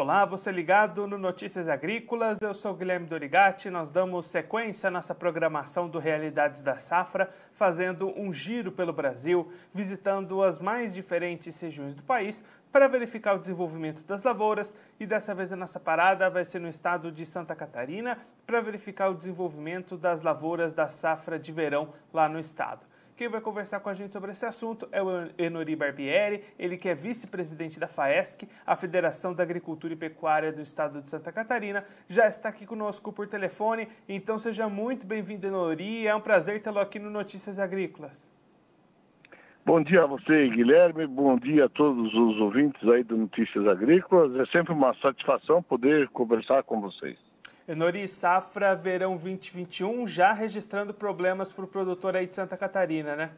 Olá, você ligado no Notícias Agrícolas, eu sou Guilherme Dorigatti. Nós damos sequência à nossa programação do Realidades da Safra, fazendo um giro pelo Brasil, visitando as mais diferentes regiões do país para verificar o desenvolvimento das lavouras, e dessa vez a nossa parada vai ser no estado de Santa Catarina para verificar o desenvolvimento das lavouras da safra de verão lá no estado. Quem vai conversar com a gente sobre esse assunto é o Enori Barbieri, ele que é vice-presidente da FAESC, a Federação da Agricultura e Pecuária do Estado de Santa Catarina, já está aqui conosco por telefone, então seja muito bem-vindo, Enori, é um prazer tê-lo aqui no Notícias Agrícolas. Bom dia a você, Guilherme, bom dia a todos os ouvintes aí do Notícias Agrícolas, é sempre uma satisfação poder conversar com vocês. Enori, safra verão 2021 já registrando problemas para o produtor aí de Santa Catarina, né?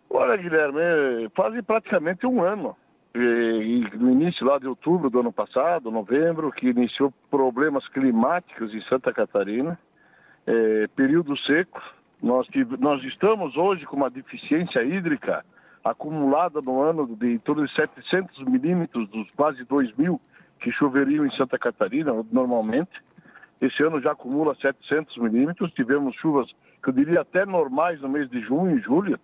Olha, Guilherme, faz praticamente um ano, e no início lá de outubro do ano passado, novembro, que iniciou problemas climáticos em Santa Catarina, período seco. Nós estamos hoje com uma deficiência hídrica acumulada no ano de em torno de 700 milímetros dos quase 2.000 que choveriam em Santa Catarina normalmente. Esse ano já acumula 700 milímetros, tivemos chuvas que eu diria até normais no mês de junho e julho,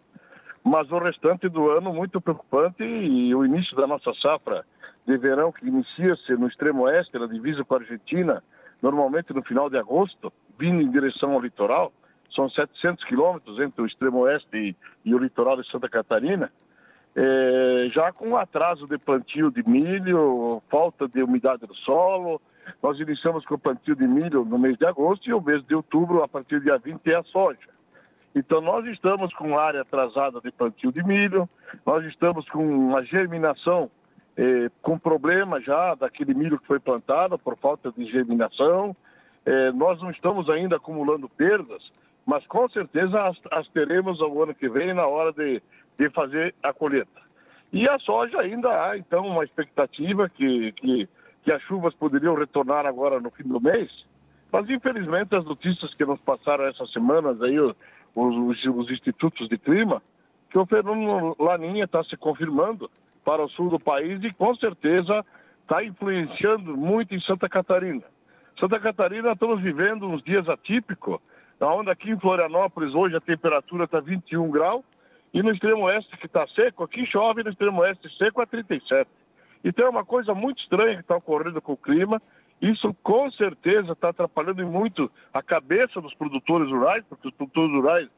mas o restante do ano muito preocupante, e o início da nossa safra de verão, que inicia-se no extremo oeste, na divisa com a Argentina, normalmente no final de agosto, vindo em direção ao litoral, são 700 quilômetros entre o extremo oeste e o litoral de Santa Catarina, já com atraso de plantio de milho, falta de umidade do solo. Nós iniciamos com o plantio de milho no mês de agosto e o mês de outubro, a partir do dia 20, é a soja. Então nós estamos com área atrasada de plantio de milho, nós estamos com uma germinação com problema já daquele milho que foi plantado por falta de germinação. Nós não estamos ainda acumulando perdas, mas com certeza as teremos ao ano que vem na hora de fazer a colheita. E a soja ainda há, então, uma expectativa que as chuvas poderiam retornar agora no fim do mês, mas infelizmente as notícias que nos passaram essas semanas aí, os institutos de clima, que o fenômeno Laninha está se confirmando para o sul do país e com certeza está influenciando muito em Santa Catarina. Santa Catarina, estamos vivendo uns dias atípicos, onde aqui em Florianópolis hoje a temperatura está 21 graus, e no extremo oeste que está seco, aqui chove no extremo oeste seco a 37. Então é uma coisa muito estranha que está ocorrendo com o clima. Isso com certeza está atrapalhando muito a cabeça dos produtores rurais, porque os produtores rurais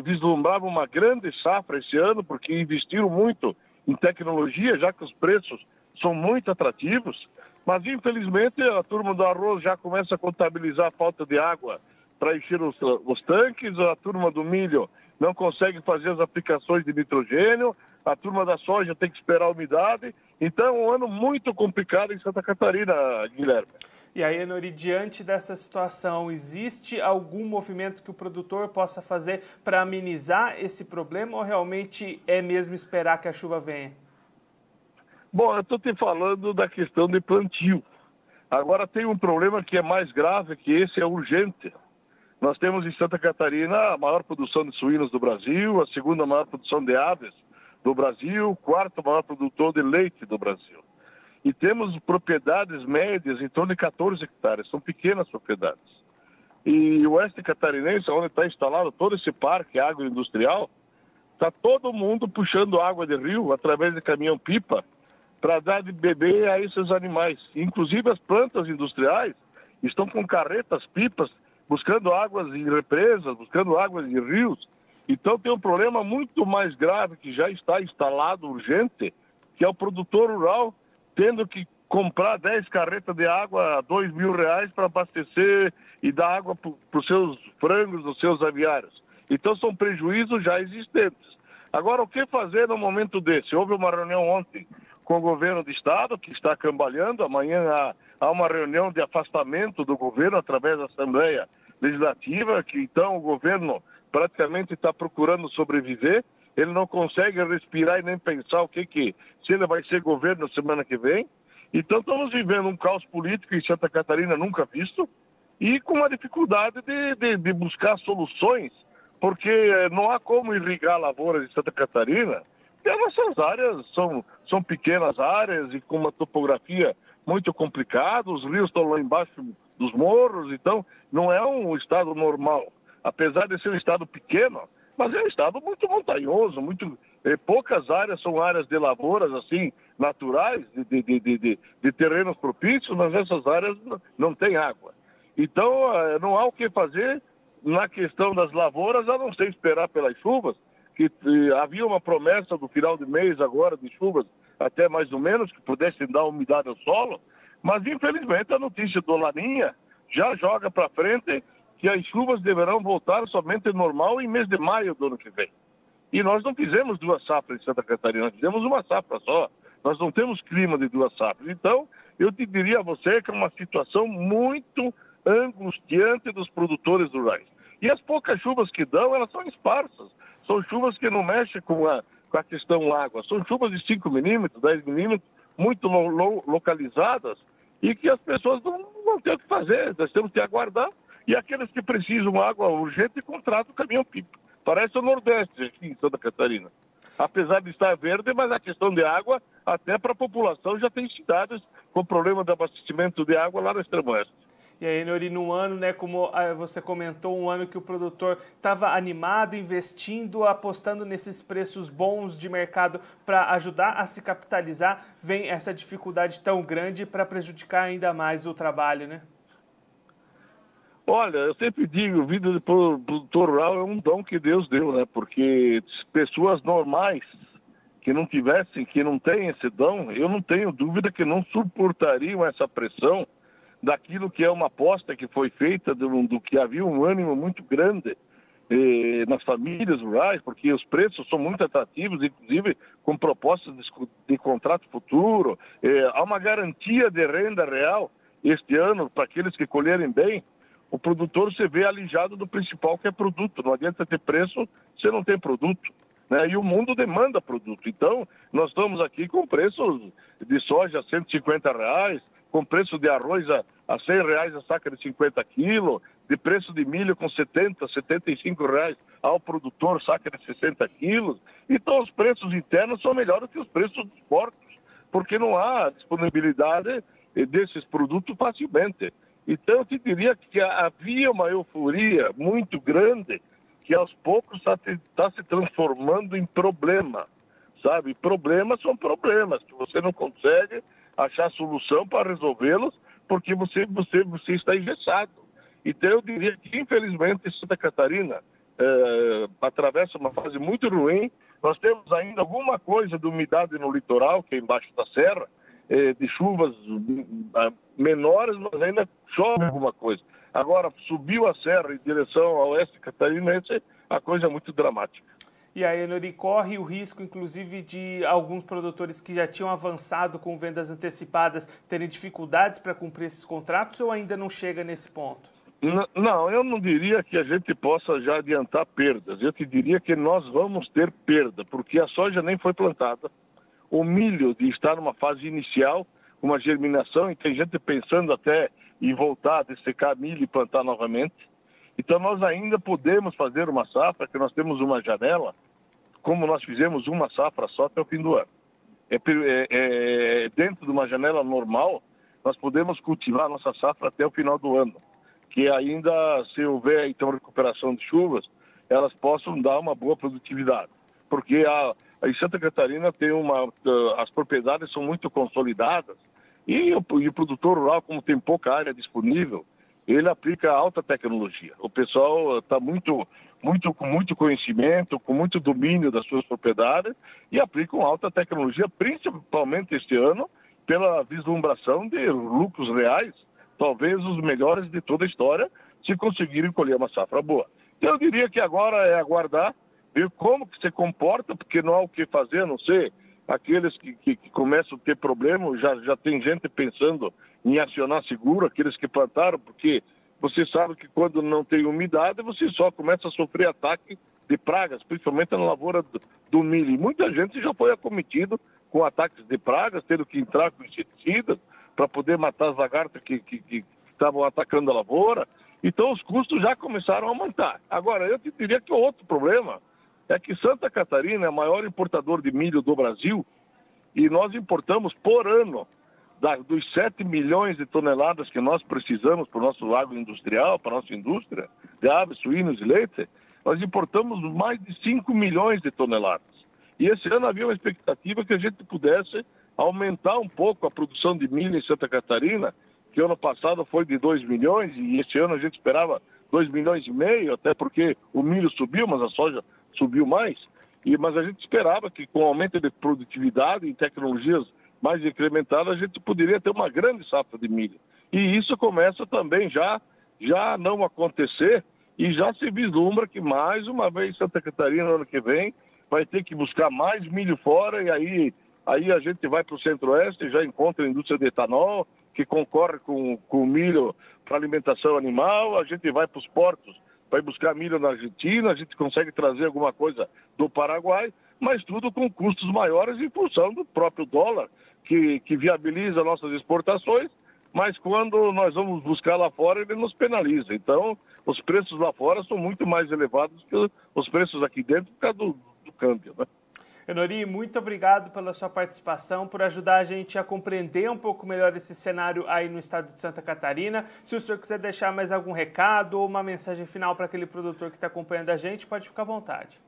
vislumbravam uma grande safra esse ano, porque investiram muito em tecnologia, já que os preços são muito atrativos. Mas infelizmente a turma do arroz já começa a contabilizar a falta de água para encher os tanques, a turma do milho não consegue fazer as aplicações de nitrogênio, a turma da soja tem que esperar a umidade. Então é um ano muito complicado em Santa Catarina, Guilherme. E aí, Enori, diante dessa situação, existe algum movimento que o produtor possa fazer para amenizar esse problema, ou realmente é mesmo esperar que a chuva venha? Bom, eu estou te falando da questão de plantio. Agora tem um problema que é mais grave, que esse é urgente. Nós temos em Santa Catarina a maior produção de suínos do Brasil, a segunda maior produção de aves do Brasil, o quarto maior produtor de leite do Brasil. E temos propriedades médias em torno de 14 hectares, são pequenas propriedades. E o oeste catarinense, onde está instalado todo esse parque agroindustrial, está todo mundo puxando água de rio através de caminhão-pipa para dar de beber a esses animais. Inclusive as plantas industriais estão com carretas-pipas buscando águas em represas, buscando águas em rios. Então tem um problema muito mais grave que já está instalado, urgente, que é o produtor rural tendo que comprar 10 carretas de água a R$2.000 para abastecer e dar água para os seus frangos, os seus aviários. Então são prejuízos já existentes. Agora, o que fazer no momento desse? Houve uma reunião ontem com o governo do estado, que está cambaleando. Amanhã há uma reunião de afastamento do governo através da Assembleia Legislativa, que então o governo praticamente está procurando sobreviver. Ele não consegue respirar e nem pensar se ele vai ser governo na semana que vem. Então estamos vivendo um caos político em Santa Catarina nunca visto e com uma dificuldade de buscar soluções, porque não há como irrigar lavouras em Santa Catarina, porque as nossas áreas são pequenas áreas e com uma topografia muito complicado, os rios estão lá embaixo dos morros, então não é um estado normal. Apesar de ser um estado pequeno, mas é um estado muito montanhoso, poucas áreas são áreas de lavouras assim, naturais, de terrenos propícios, mas essas áreas não têm água. Então, não há o que fazer na questão das lavouras, a não ser esperar pelas chuvas, que havia uma promessa do final de mês agora de chuvas, até mais ou menos, que pudessem dar umidade ao solo, mas infelizmente a notícia do Laninha já joga para frente que as chuvas deverão voltar somente normal em mês de maio do ano que vem. E nós não fizemos 2 safras em Santa Catarina, nós fizemos uma safra só. Nós não temos clima de 2 safras. Então, eu te diria a você que é uma situação muito angustiante dos produtores rurais. E as poucas chuvas que dão, elas são esparsas. São chuvas que não mexem com a questão água. São chuvas de 5 milímetros, 10 milímetros, muito localizadas, e que as pessoas não têm o que fazer. Nós temos que aguardar. E aqueles que precisam de água urgente contratam o caminhão-pipa. Parece o Nordeste aqui em Santa Catarina. Apesar de estar verde, mas a questão de água, até para a população, já tem cidades com problema de abastecimento de água lá no extremo oeste. E aí, Nori, num ano, né, como você comentou, um ano que o produtor estava animado, investindo, apostando nesses preços bons de mercado para ajudar a se capitalizar, vem essa dificuldade tão grande para prejudicar ainda mais o trabalho, né? Olha, eu sempre digo, a vida de produtor rural é um dom que Deus deu, né? Porque pessoas normais que não tivessem, que não têm esse dom, eu não tenho dúvida que não suportariam essa pressão daquilo que é uma aposta que foi feita, do que havia um ânimo muito grande nas famílias rurais, porque os preços são muito atrativos, inclusive com propostas de contrato futuro. Há uma garantia de renda real este ano para aqueles que colherem bem. O produtor se vê alijado do principal, que é produto. Não adianta ter preço se não tem produto, né? E o mundo demanda produto. Então, nós estamos aqui com preços de soja a R$150, com preço de arroz a R$100 a saca de 50 quilos, de preço de milho com R$70, R$75 ao produtor, saca de 60 quilos. Então, os preços internos são melhores que os preços dos portos, porque não há disponibilidade desses produtos facilmente. Então, eu te diria que havia uma euforia muito grande que aos poucos está se transformando em problema, sabe? Problemas são problemas, que você não consegue achar solução para resolvê-los porque você está engessado. Então, eu diria que, infelizmente, Santa Catarina atravessa uma fase muito ruim. Nós temos ainda alguma coisa de umidade no litoral, que é embaixo da serra, de chuvas menores, mas ainda chove alguma coisa. Agora, subiu a serra em direção ao oeste catarinense, a coisa é muito dramática. E aí, Nori, corre o risco, inclusive, de alguns produtores que já tinham avançado com vendas antecipadas terem dificuldades para cumprir esses contratos, ou ainda não chega nesse ponto? Não, eu não diria que a gente possa já adiantar perdas. Eu te diria que nós vamos ter perda, porque a soja nem foi plantada. O milho de estar numa fase inicial, uma germinação, e tem gente pensando até em voltar a dessecar milho e plantar novamente. Então nós ainda podemos fazer uma safra, que nós temos uma janela, como nós fizemos uma safra só até o fim do ano. Dentro de uma janela normal, nós podemos cultivar a nossa safra até o final do ano, que ainda, se houver então recuperação de chuvas, elas possam dar uma boa produtividade. Porque em Santa Catarina as propriedades são muito consolidadas e o produtor rural, como tem pouca área disponível, ele aplica alta tecnologia. O pessoal está com muito conhecimento, com muito domínio das suas propriedades e aplicam alta tecnologia, principalmente este ano, pela vislumbração de lucros reais, talvez os melhores de toda a história, se conseguirem colher uma safra boa. Então, eu diria que agora é aguardar, ver como que se comporta, porque não há o que fazer, a não ser aqueles que começam a ter problema, já tem gente pensando em acionar seguro, aqueles que plantaram, porque você sabe que quando não tem umidade, você só começa a sofrer ataque de pragas, principalmente na lavoura do milho. E muita gente já foi acometido com ataques de pragas, tendo que entrar com inseticidas para poder matar as lagartas que estavam atacando a lavoura. Então, os custos já começaram a aumentar. Agora, eu te diria que o outro problema é que Santa Catarina é o maior importador de milho do Brasil e nós importamos por ano dos 7 milhões de toneladas que nós precisamos para o nosso agroindustrial, para a nossa indústria de aves, suínos e leite, nós importamos mais de 5 milhões de toneladas. E esse ano havia uma expectativa que a gente pudesse aumentar um pouco a produção de milho em Santa Catarina, que ano passado foi de 2 milhões, e este ano a gente esperava 2 milhões e meio, até porque o milho subiu, mas a soja subiu mais. Mas a gente esperava que com o aumento de produtividade e tecnologias mais incrementadas, a gente poderia ter uma grande safra de milho. E isso começa também já a não acontecer, e já se vislumbra que mais uma vez Santa Catarina, no ano que vem, vai ter que buscar mais milho fora, e aí a gente vai para o Centro-Oeste, já encontra a indústria de etanol, que concorre com o milho para alimentação animal, a gente vai para os portos, vai buscar milho na Argentina, a gente consegue trazer alguma coisa do Paraguai, mas tudo com custos maiores em função do próprio dólar, que viabiliza nossas exportações, mas quando nós vamos buscar lá fora, ele nos penaliza. Então, os preços lá fora são muito mais elevados que os preços aqui dentro por causa do câmbio, né? Enori, muito obrigado pela sua participação, por ajudar a gente a compreender um pouco melhor esse cenário aí no estado de Santa Catarina. Se o senhor quiser deixar mais algum recado ou uma mensagem final para aquele produtor que está acompanhando a gente, pode ficar à vontade.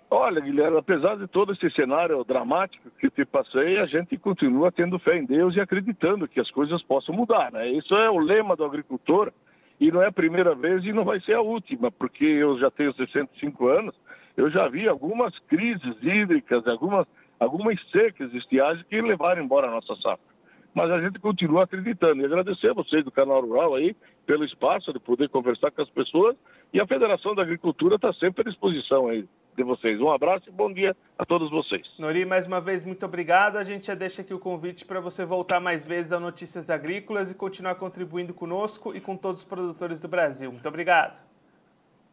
Olha, Guilherme, apesar de todo esse cenário dramático que te passei, a gente continua tendo fé em Deus e acreditando que as coisas possam mudar, né? Isso é o lema do agricultor, e não é a primeira vez e não vai ser a última, porque eu já tenho 65 anos, eu já vi algumas crises hídricas, algumas secas de estiagem que levaram embora a nossa safra. Mas a gente continua acreditando. E agradecer a vocês do Canal Rural aí pelo espaço de poder conversar com as pessoas. E a Federação da Agricultura está sempre à disposição aí de vocês. Um abraço e bom dia a todos vocês. Nori, mais uma vez, muito obrigado. A gente já deixa aqui o convite para você voltar mais vezes ao Notícias Agrícolas e continuar contribuindo conosco e com todos os produtores do Brasil. Muito obrigado.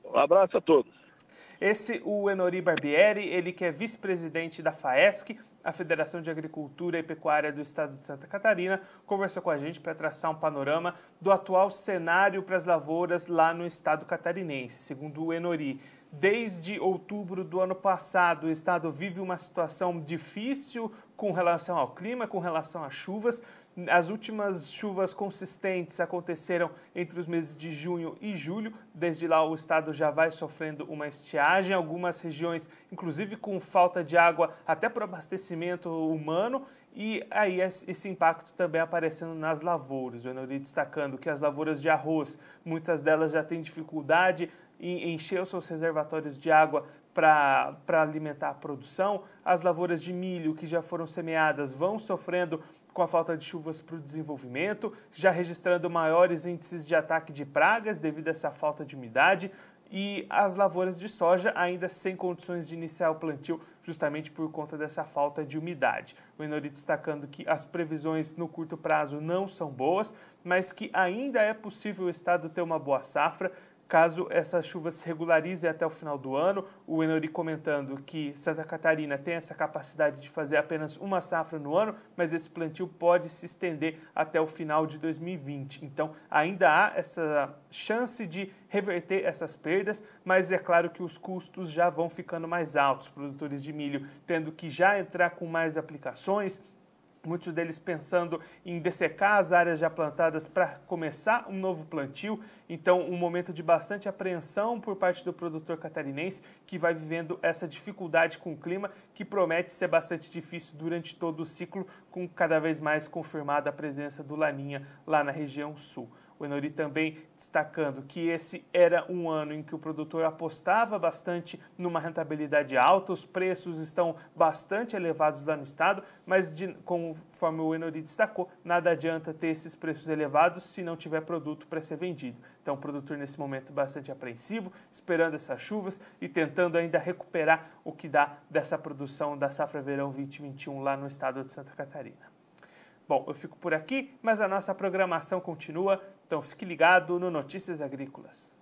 Um abraço a todos. Esse, o Enori Barbieri, ele que é vice-presidente da FAESC, a Federação de Agricultura e Pecuária do Estado de Santa Catarina, conversou com a gente para traçar um panorama do atual cenário para as lavouras lá no estado catarinense. Segundo o Enori, desde outubro do ano passado, o estado vive uma situação difícil com relação ao clima, com relação às chuvas. As últimas chuvas consistentes aconteceram entre os meses de junho e julho. Desde lá o estado já vai sofrendo uma estiagem, algumas regiões inclusive com falta de água até para abastecimento humano, e aí esse impacto também aparecendo nas lavouras. O Enori destacando que as lavouras de arroz, muitas delas já têm dificuldade em encher os seus reservatórios de água para alimentar a produção. As lavouras de milho que já foram semeadas vão sofrendo com a falta de chuvas para o desenvolvimento, já registrando maiores índices de ataque de pragas devido a essa falta de umidade, e as lavouras de soja ainda sem condições de iniciar o plantio, justamente por conta dessa falta de umidade. O Enori destacando que as previsões no curto prazo não são boas, mas que ainda é possível o estado ter uma boa safra, caso essas chuvas se regularizem até o final do ano. O Enori comentando que Santa Catarina tem essa capacidade de fazer apenas uma safra no ano, mas esse plantio pode se estender até o final de 2020. Então, ainda há essa chance de reverter essas perdas, mas é claro que os custos já vão ficando mais altos. Os produtores de milho tendo que já entrar com mais aplicações, muitos deles pensando em dessecar as áreas já plantadas para começar um novo plantio. Então, um momento de bastante apreensão por parte do produtor catarinense, que vai vivendo essa dificuldade com o clima, que promete ser bastante difícil durante todo o ciclo, com cada vez mais confirmada a presença do Laninha lá na região sul. O Enori também destacando que esse era um ano em que o produtor apostava bastante numa rentabilidade alta, os preços estão bastante elevados lá no estado, mas conforme o Enori destacou, nada adianta ter esses preços elevados se não tiver produto para ser vendido. Então o produtor nesse momento bastante apreensivo, esperando essas chuvas e tentando ainda recuperar o que dá dessa produção da safra verão 2021 lá no estado de Santa Catarina. Bom, eu fico por aqui, mas a nossa programação continua, então fique ligado no Notícias Agrícolas.